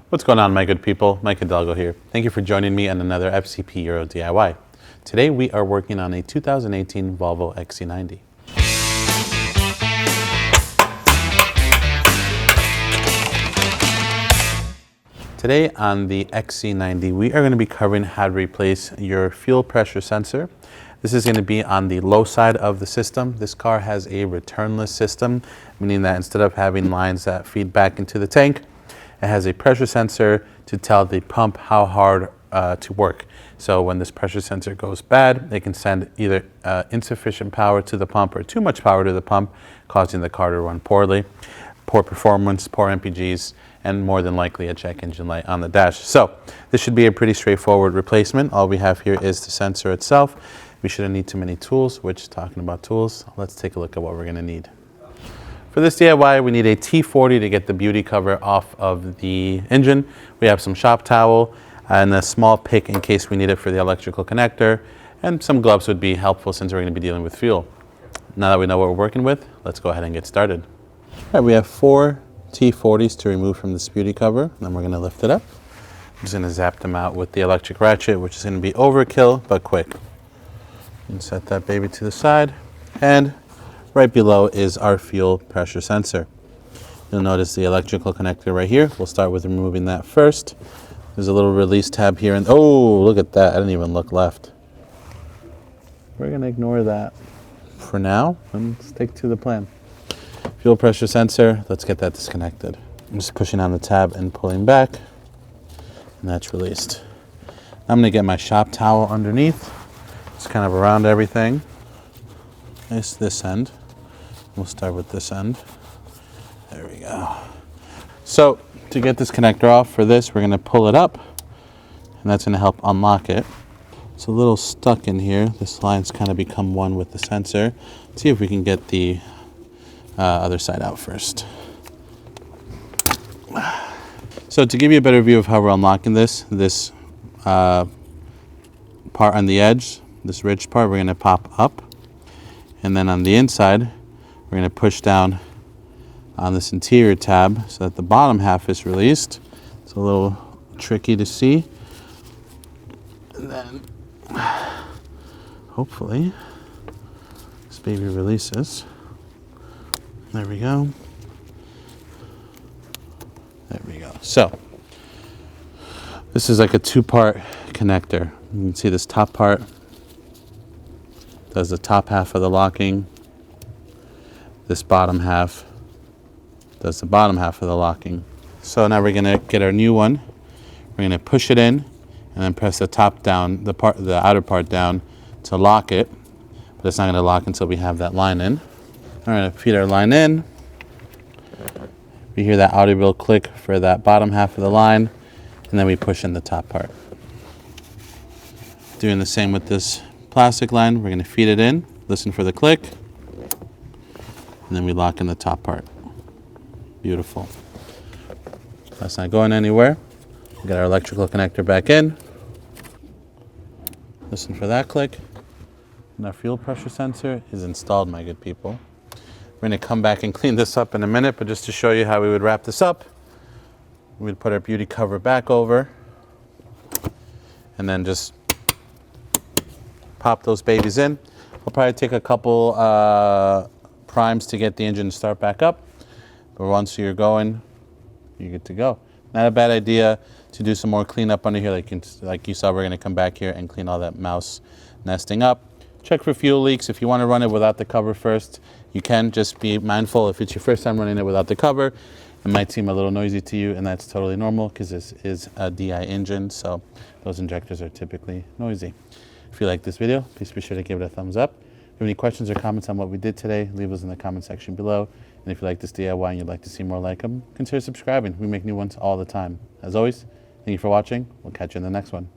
What's going on, my good people? Mike Hidalgo here. Thank you for joining me on another FCP Euro DIY. Today we are working on a 2018 Volvo XC90. Today on the XC90 we are going to be covering how to replace your fuel pressure sensor. This is going to be on the low side of the system. This car has a returnless system, meaning that instead of having lines that feed back into the tank, it has a pressure sensor to tell the pump how hard to work. So when this pressure sensor goes bad, it can send either insufficient power to the pump or too much power to the pump, causing the car to run poorly, poor performance, poor MPGs, and more than likely a check engine light on the dash. So this should be a pretty straightforward replacement. All we have here is the sensor itself. We shouldn't need too many tools, which, talking about tools, let's take a look at what we're gonna need. For this DIY, we need a T40 to get the beauty cover off of the engine. We have some shop towel and a small pick in case we need it for the electrical connector, and some gloves would be helpful since we're going to be dealing with fuel. Now that we know what we're working with, let's go ahead and get started. All right, we have 4 T40s to remove from this beauty cover, and then we're going to lift it up. I'm just going to zap them out with the electric ratchet, which is going to be overkill, but quick. And set that baby to the side, and right below is our fuel pressure sensor. You'll notice the electrical connector right here. We'll start with removing that first. There's a little release tab here, and oh, look at that. I didn't even look left. We're gonna ignore that for now and stick to the plan. Fuel pressure sensor, let's get that disconnected. I'm just pushing on the tab and pulling back, and that's released. I'm gonna get my shop towel underneath. It's kind of around everything. Nice this end. We'll start with this end. There we go. So to get this connector off for this, we're going to pull it up, and that's going to help unlock it. It's a little stuck in here. This line's kind of become one with the sensor. Let's see if we can get the other side out first. So to give you a better view of how we're unlocking this part on the edge, this ridge part, we're going to pop up. And then on the inside, we're going to push down on this interior tab so that the bottom half is released. It's a little tricky to see. And then, hopefully, this baby releases. There we go. There we go. So, this is like a 2-part connector. You can see this top part does the top half of the locking. This bottom half does the bottom half of the locking. So now we're gonna get our new one. We're gonna push it in and then press the top down, the outer part down to lock it. But it's not gonna lock until we have that line in. We're gonna feed our line in. We hear that audible click for that bottom half of the line, and then we push in the top part. Doing the same with this plastic line. We're going to feed it in, listen for the click, and then we lock in the top part. Beautiful. That's not going anywhere. We got our electrical connector back in. Listen for that click. And our fuel pressure sensor is installed, my good people. We're going to come back and clean this up in a minute, but just to show you how we would wrap this up, we'd put our beauty cover back over and then just pop those babies in. It'll probably take a couple primes to get the engine to start back up, but once you're going, you're good to go. Not a bad idea to do some more cleanup under here. Like you saw, we're going to come back here and clean all that mouse nesting up. Check for fuel leaks. If you want to run it without the cover first, you can. Just be mindful if it's your first time running it without the cover, it might seem a little noisy to you, and that's totally normal because this is a DI engine, so those injectors are typically noisy. If you like this video, please be sure to give it a thumbs up. If you have any questions or comments on what we did today, leave those in the comment section below. And if you like this DIY and you'd like to see more like them, consider subscribing. We make new ones all the time. As always, thank you for watching. We'll catch you in the next one.